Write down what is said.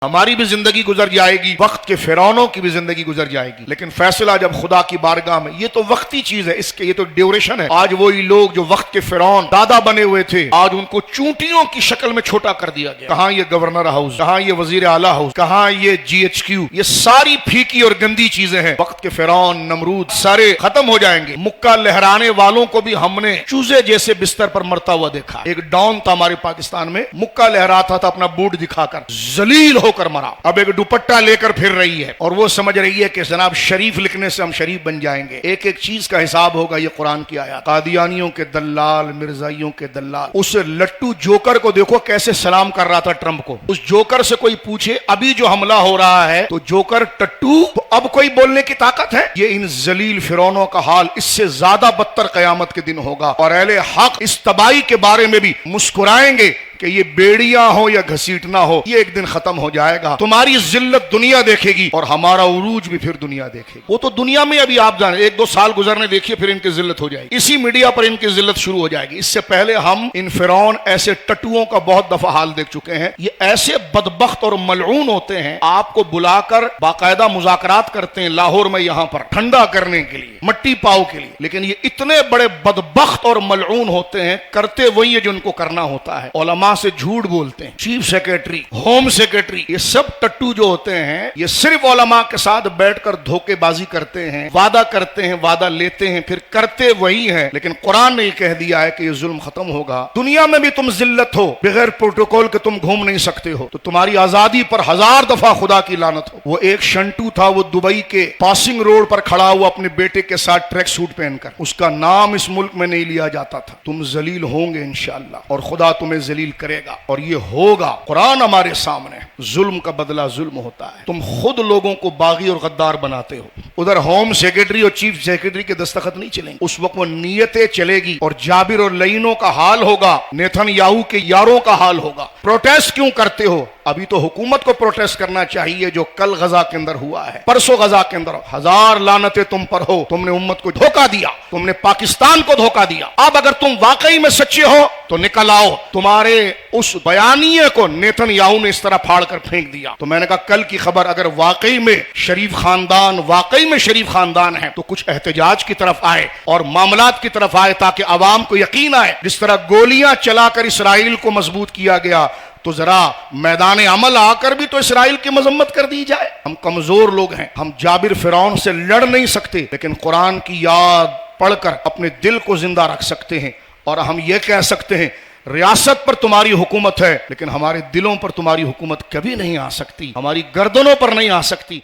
हमारी भी जिंदगी गुजर जाएगी, वक्त के फिरौनों की भी जिंदगी गुजर जाएगी, लेकिन फैसला जब खुदा की बारगाह में, ये तो वक्ती चीज है, इसके ये तो ड्यूरेशन है। आज वही लोग जो वक्त के फिरौन दादा बने हुए थे, आज उनको चूंटियों की शक्ल में छोटा कर दिया गया। कहां ये गवर्नर हाउस, कहां ये वजीर आला हाउस, कहां ये GHQ, ये सारी फीकी और गंदी चीजें हैं। वक्त के फिरौन नमरूद सारे खत्म हो जाएंगे। मुक्का लहराने वालों को भी हमने चूजे जैसे बिस्तर पर मरता हुआ देखा। एक डॉन था हमारे पाकिस्तान में, मुक्का लहराता था अपना बूट दिखाकर, जलील होकर मरा। अब एक दुपट्टा लेकर फिर रही है और वो समझ रही है कि जनाब शरीफ लिखने से हम शरीफ बन जाएंगे। एक एक चीज का हिसाब होगा। ये कुरान की आयत। कादियानियों के दल्लाल, मिर्जाइयों के दल्लाल। उस लट्टू जोकर को देखो कैसे सलाम कर रहा था ट्रंप को। उस जोकर से कोई पूछे अभी जो हमला हो रहा है तो जोकर टट्टू, तो अब कोई बोलने की ताकत है? ये इन जलील फिरौनों का हाल इससे ज्यादा बदतर कयामत के दिन होगा। और अहले हक इस तबाही के बारे में भी मुस्कुराएंगे कि ये बेड़ियां हो या घसीटना हो, ये एक दिन खत्म हो जाएगा। तुम्हारी जिल्लत दुनिया देखेगी और हमारा उरूज भी फिर दुनिया देखेगी। वो तो दुनिया में अभी आप जाने, एक दो साल गुजरने देखिए, फिर इनकी जिल्लत हो जाएगी। इसी मीडिया पर इनकी जिल्लत शुरू हो जाएगी। इससे पहले हम इन फिरौन ऐसे टट्टुओं का बहुत दफा हाल देख चुके हैं। ये ऐसे बदबख्त और मलऊन होते हैं, आपको बुलाकर बाकायदा मुज़ाकरात करते हैं लाहौर में, यहां पर ठंडा करने के लिए, मट्टी पाव के लिए, लेकिन ये इतने बड़े बदबख्त और मलऊन होते हैं, करते वही है जो उनको करना होता है। उलमा से झूठ बोलते हैं, चीफ सेक्रेटरी, होम सेक्रेटरी, ये सब टट्टू जो होते हैं, ये सिर्फ उलमा के साथ बैठकर धोखेबाजी करते हैं, वादा करते हैं, वादा लेते हैं, फिर करते वही हैं। लेकिन कुरान ने कह दिया है कि ये जुल्म खत्म होगा। दुनिया में भी तुम जिल्लत हो, बगैर प्रोटोकॉल के तुम घूम नहीं सकते हो, तो तुम्हारी आजादी पर 1000 दफा खुदा की लानत हो। वो एक शंटू था, वो दुबई के पासिंग रोड पर खड़ा हुआ अपने बेटे के साथ ट्रैक सूट पहनकर, उसका नाम इस मुल्क में नहीं लिया जाता था। तुम जलील होंगे इंशाअल्लाह, और खुदा तुम्हें जलील करेगा, और ये होगा। कुरान हमारे सामने, जुल्म का बदला जुल्म होता है। तुम खुद लोगों को बागी और गद्दार बनाते हो। उधर होम सेक्रेटरी और चीफ सेक्रेटरी के दस्तखत नहीं चलेंगे, उस वक्त वो नियतें चलेगी, और जाबिर और लईनों का हाल होगा, नेतन्याहू के यारों का हाल होगा। प्रोटेस्ट क्यों करते हो? अभी तो हुकूमत को प्रोटेस्ट करना चाहिए, जो कल गजा के अंदर हुआ है, परसों गजा के अंदर। 1000 लानतें तुम पर हो, तुमने उम्मत को धोखा दिया, तुमने पाकिस्तान को धोखा दिया। अब अगर तुम वाकई में सच्चे हो तो निकल आओ। तुम्हारे उस बयानिए को नेतन्याहू ने इस तरह फाड़ कर फेंक दिया। तो मैंने कहा कल की खबर, अगर वाकई में शरीफ खानदान, वाकई में शरीफ खानदान है, तो कुछ एहतजाज की तरफ आए और मामलात की तरफ आए, ताकि अवाम को यकीन आए। जिस तरह गोलियां चलाकर इसराइल को मजबूत किया गया, तो जरा मैदान अमल आकर भी तो इसराइल की मजम्मत कर दी जाए। हम कमजोर लोग हैं, हम जाबिर फिरौन से लड़ नहीं सकते, लेकिन कुरान की याद पढ़कर अपने दिल को जिंदा रख सकते हैं। और हम ये कह सकते हैं, रियासत पर तुम्हारी हुकूमत है, लेकिन हमारे दिलों पर तुम्हारी हुकूमत कभी नहीं आ सकती, हमारी गर्दनों पर नहीं आ सकती।